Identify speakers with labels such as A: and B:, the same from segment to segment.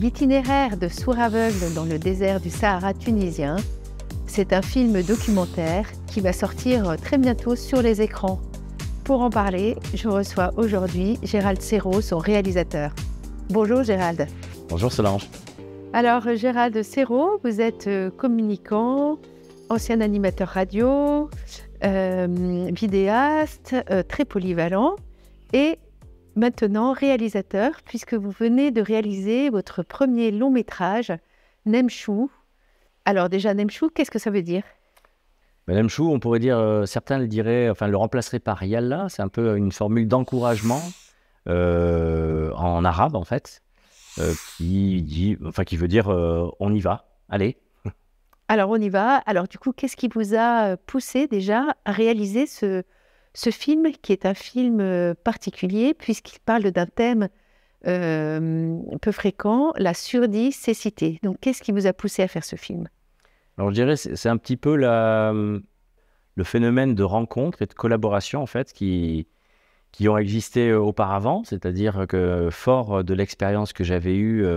A: L'itinéraire de sourds aveugles dans le désert du Sahara tunisien, c'est un film documentaire qui va sortir très bientôt sur les écrans. Pour en parler, je reçois aujourd'hui Gérald Serrault, son réalisateur. Bonjour Gérald.
B: Bonjour Solange.
A: Alors Gérald Serrault, vous êtes communicant, ancien animateur radio, vidéaste, très polyvalent et maintenant réalisateur, puisque vous venez de réaliser votre premier long métrage, Nemchou. Alors déjà, Nemchou, qu'est-ce que ça veut dire ?
B: Nemchou, on pourrait dire, certains le diraient, enfin le remplaceraient par Yallah, c'est un peu une formule d'encouragement en arabe en fait, qui veut dire on y va, allez.
A: Alors on y va. Alors du coup, qu'est-ce qui vous a poussé déjà à réaliser ce film qui est un film particulier puisqu'il parle d'un thème peu fréquent, la surdicécité. Donc qu'est-ce qui vous a poussé à faire ce film ?
B: Alors je dirais c'est un petit peu le phénomène de rencontre et de collaboration en fait qui ont existé auparavant, c'est-à-dire que fort de l'expérience que j'avais eue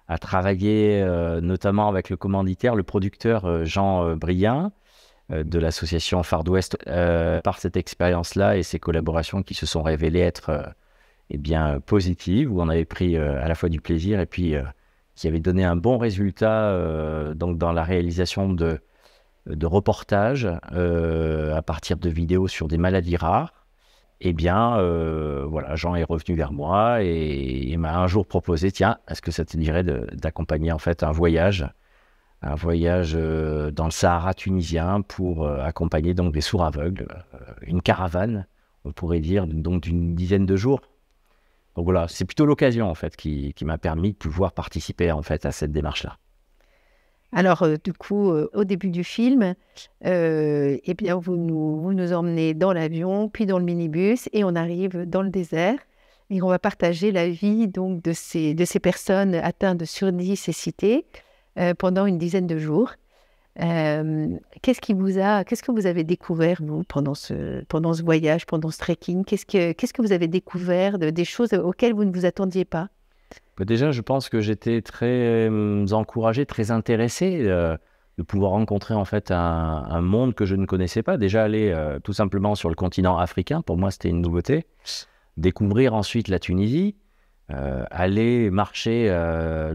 B: à travailler notamment avec le commanditaire, le producteur Jean Brien de l'association Far West, par cette expérience-là et ces collaborations qui se sont révélées être positives, où on avait pris à la fois du plaisir et puis qui avait donné un bon résultat donc dans la réalisation de reportages à partir de vidéos sur des maladies rares. Jean est revenu vers moi et m'a un jour proposé, tiens, est-ce que ça te dirait d'accompagner en fait un voyage dans le Sahara tunisien pour accompagner donc des sourds aveugles, une caravane, on pourrait dire, donc d'une dizaine de jours. Donc voilà, c'est plutôt l'occasion en fait qui m'a permis de pouvoir participer en fait à cette démarche-là.
A: Alors, au début du film, vous nous emmenez dans l'avion, puis dans le minibus, et on arrive dans le désert. Et on va partager la vie donc, de ces personnes atteintes de surdicécité pendant une dizaine de jours. Qu'est-ce que vous avez découvert, vous, pendant ce voyage, pendant ce trekking ? Qu'est-ce que vous avez découvert des choses auxquelles vous ne vous attendiez pas ?
B: Déjà, je pense que j'étais très encouragé, très intéressé de pouvoir rencontrer en fait un monde que je ne connaissais pas. Déjà aller tout simplement sur le continent africain, pour moi c'était une nouveauté. Découvrir ensuite la Tunisie, aller marcher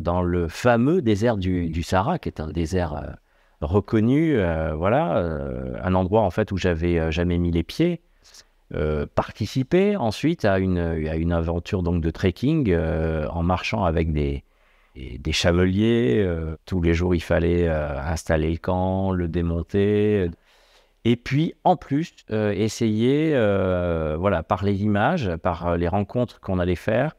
B: dans le fameux désert du Sahara, qui est un désert reconnu, un endroit en fait où j'avais jamais mis les pieds. Participer ensuite à une aventure donc de trekking en marchant avec des chameliers. Tous les jours, il fallait installer le camp, le démonter. Et puis, en plus, essayer, par les images, par les rencontres qu'on allait faire,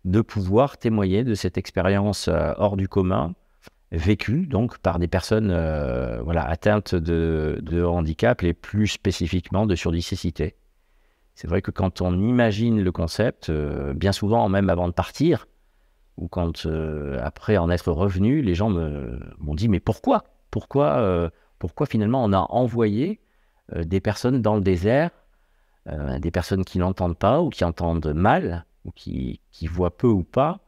B: de pouvoir témoigner de cette expérience hors du commun, vécue donc par des personnes atteintes de handicap et plus spécifiquement de surdicécité. C'est vrai que quand on imagine le concept, bien souvent, même avant de partir, ou quand après en être revenu, les gens m'ont dit « Mais pourquoi finalement on a envoyé des personnes dans le désert, des personnes qui n'entendent pas ou qui entendent mal, ou qui voient peu ou pas,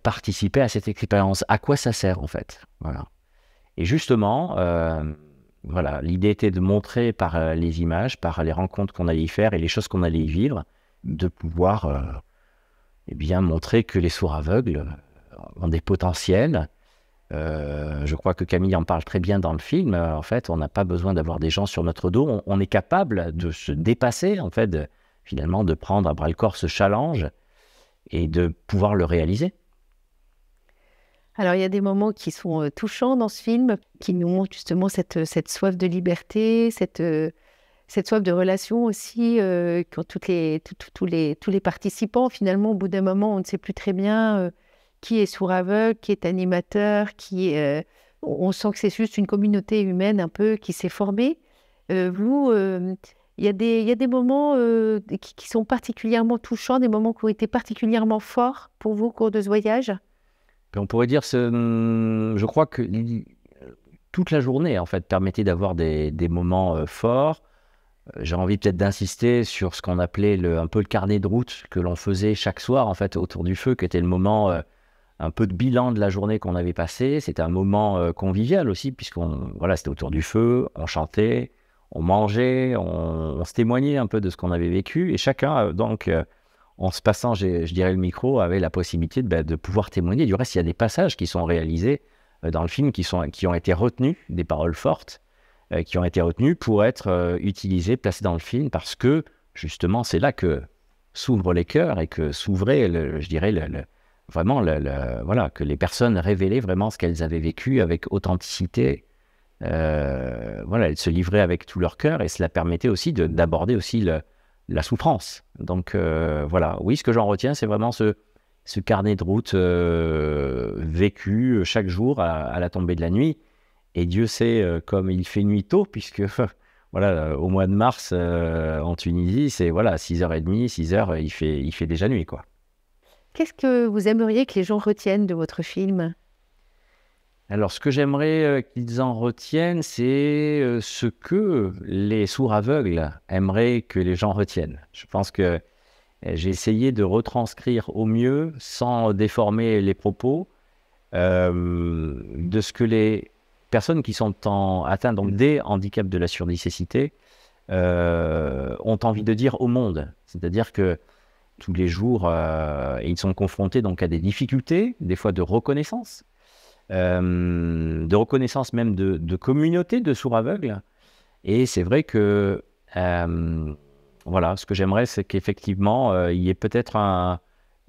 B: participer à cette expérience ? À quoi ça sert en fait ?» Voilà. Et justement... l'idée était de montrer par les images, par les rencontres qu'on allait y faire et les choses qu'on allait y vivre, de pouvoir montrer que les sourds aveugles ont des potentiels. Je crois que Camille en parle très bien dans le film. En fait, on n'a pas besoin d'avoir des gens sur notre dos. On est capable de se dépasser, en fait, finalement, de prendre à bras-le-corps ce challenge et de pouvoir le réaliser.
A: Alors, il y a des moments qui sont touchants dans ce film, qui nous montrent justement cette soif de liberté, cette soif de relation aussi, quand tous les participants, finalement, au bout d'un moment, on ne sait plus très bien qui est sourd aveugle, qui est animateur, on sent que c'est juste une communauté humaine un peu qui s'est formée. Il y a des moments qui sont particulièrement touchants, des moments qui ont été particulièrement forts pour vous au cours de ce voyage ?
B: On pourrait dire, je crois que toute la journée, en fait, permettait d'avoir des moments forts. J'ai envie peut-être d'insister sur ce qu'on appelait un peu le carnet de route que l'on faisait chaque soir, en fait, autour du feu, qui était le moment un peu de bilan de la journée qu'on avait passée. C'était un moment convivial aussi, voilà, c'était autour du feu, on chantait, on mangeait, on se témoignait un peu de ce qu'on avait vécu. Et chacun, en se passant, je dirais, le micro, avait la possibilité de pouvoir témoigner. Du reste, il y a des passages qui sont réalisés dans le film qui ont été retenus, des paroles fortes, qui ont été retenues pour être utilisées, placées dans le film, parce que, justement, c'est là que s'ouvrent les cœurs et que s'ouvrait, je dirais, vraiment, voilà, que les personnes révélaient vraiment ce qu'elles avaient vécu avec authenticité. Voilà, elles se livraient avec tout leur cœur et cela permettait aussi d'aborder aussi la souffrance. Donc voilà, oui, ce que j'en retiens, c'est vraiment ce carnet de route vécu chaque jour à la tombée de la nuit. Et Dieu sait comme il fait nuit tôt, puisque voilà, au mois de mars en Tunisie, c'est voilà, 6h30, 6h, il fait déjà nuit, quoi.
A: Qu'est-ce que vous aimeriez que les gens retiennent de votre film?
B: Alors, ce que j'aimerais qu'ils en retiennent, c'est ce que les sourds aveugles aimeraient que les gens retiennent. Je pense que j'ai essayé de retranscrire au mieux, sans déformer les propos, de ce que les personnes qui sont atteintes donc des handicaps de la surdicécité ont envie de dire au monde. C'est-à-dire que tous les jours, ils sont confrontés donc à des difficultés, des fois de reconnaissance même de communauté de sourds aveugles. Et c'est vrai que voilà, ce que j'aimerais, c'est qu'effectivement, il y ait peut-être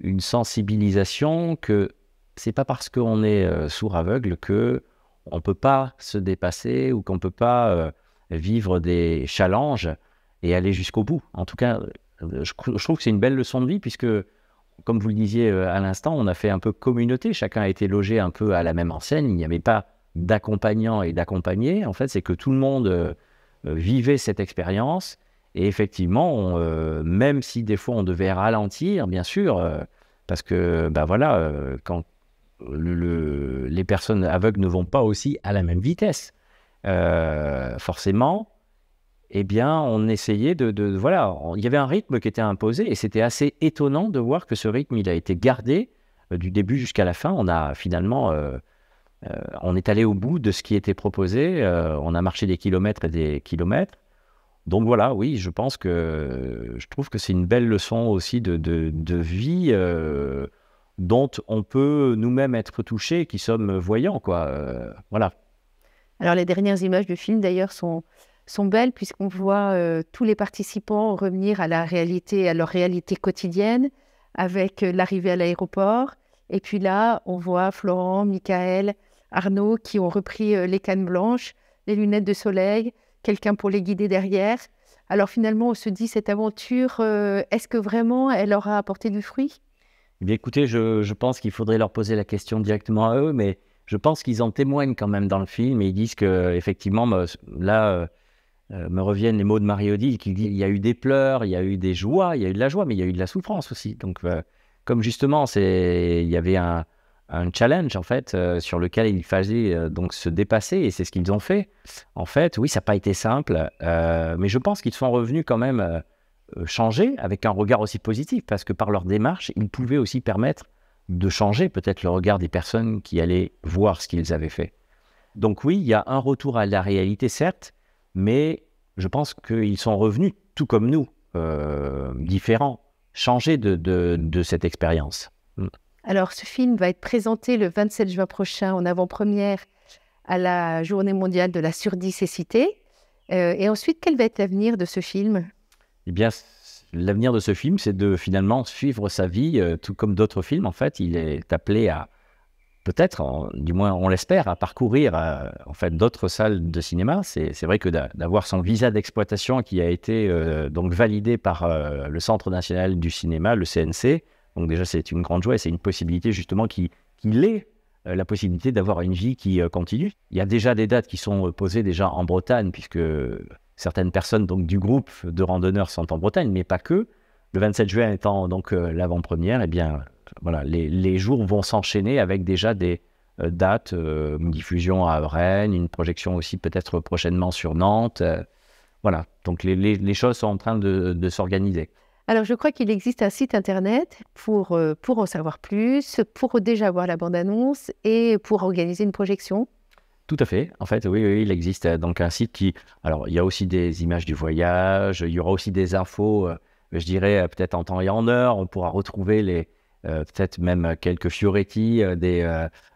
B: une sensibilisation que c'est pas parce qu'on est sourd aveugle que on peut pas se dépasser ou qu'on peut pas vivre des challenges et aller jusqu'au bout. En tout cas, je trouve que c'est une belle leçon de vie puisque, comme vous le disiez à l'instant, on a fait un peu communauté. Chacun a été logé un peu à la même enseigne. Il n'y avait pas d'accompagnant et d'accompagné. En fait, c'est que tout le monde vivait cette expérience. Et effectivement, même si des fois on devait ralentir, bien sûr, parce que voilà, quand les personnes aveugles ne vont pas aussi à la même vitesse, forcément, eh bien, on essayait voilà, il y avait un rythme qui était imposé et c'était assez étonnant de voir que ce rythme, il a été gardé du début jusqu'à la fin. On a finalement, on est allé au bout de ce qui était proposé. On a marché des kilomètres et des kilomètres. Donc voilà, oui, je trouve que c'est une belle leçon aussi de vie dont on peut nous-mêmes être touchés, qui sommes voyants, quoi. Voilà.
A: Alors, les dernières images du film, d'ailleurs, sont belles puisqu'on voit tous les participants revenir à leur réalité quotidienne avec l'arrivée à l'aéroport. Et puis là, on voit Florent, Michael, Arnaud qui ont repris les cannes blanches, les lunettes de soleil, quelqu'un pour les guider derrière. Alors finalement, on se dit, cette aventure, est-ce que vraiment elle aura apporté du fruit?
B: Eh bien, écoutez, je pense qu'il faudrait leur poser la question directement à eux, mais je pense qu'ils en témoignent quand même dans le film et ils disent que effectivement, là, me reviennent les mots de Marie-Odile qui dit il y a eu des pleurs, il y a eu des joies, il y a eu de la joie, mais il y a eu de la souffrance aussi. Donc, comme justement, il y avait un challenge en fait sur lequel il fallait donc se dépasser et c'est ce qu'ils ont fait. En fait, oui, ça n'a pas été simple, mais je pense qu'ils sont revenus quand même changer avec un regard aussi positif parce que par leur démarche, ils pouvaient aussi permettre de changer peut-être le regard des personnes qui allaient voir ce qu'ils avaient fait. Donc oui, il y a un retour à la réalité, certes, mais je pense qu'ils sont revenus, tout comme nous, différents, changés de cette expérience.
A: Alors, ce film va être présenté le 27 juin prochain en avant-première à la Journée mondiale de la surdicécité. Et ensuite, quel va être l'avenir de ce film?
B: Eh bien, l'avenir de ce film, c'est de finalement suivre sa vie, tout comme d'autres films. En fait, il est appelé à, peut-être, du moins on l'espère, à parcourir en fait, d'autres salles de cinéma. C'est vrai que d'avoir son visa d'exploitation qui a été donc validé par le Centre national du cinéma, le CNC. Donc déjà, c'est une grande joie et c'est une possibilité justement qu'il ait la possibilité d'avoir une vie qui continue. Il y a déjà des dates qui sont posées déjà en Bretagne, puisque certaines personnes donc, du groupe de randonneurs sont en Bretagne, mais pas que. Le 27 juin étant donc l'avant-première, eh bien, voilà, les jours vont s'enchaîner avec déjà des dates, une diffusion à Rennes, une projection aussi peut-être prochainement sur Nantes. Voilà, donc les choses sont en train de s'organiser.
A: Alors, je crois qu'il existe un site internet pour en savoir plus, pour déjà voir la bande-annonce et pour organiser une projection.
B: Tout à fait. En fait, oui, oui, il existe donc un site qui... Alors, il y a aussi des images du voyage, il y aura aussi des infos, je dirais, peut-être en temps et en heure. On pourra retrouver peut-être même quelques fioretti des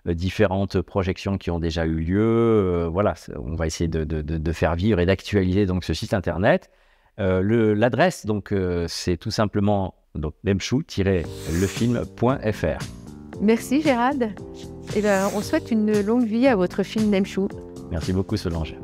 B: différentes projections qui ont déjà eu lieu. Voilà, on va essayer de faire vivre et d'actualiser donc ce site internet. L'adresse, donc, c'est tout simplement donc, nemchou-lefilm.fr.
A: Merci Gérald. Eh ben, on souhaite une longue vie à votre film Nemchou.
B: Merci beaucoup, Solange.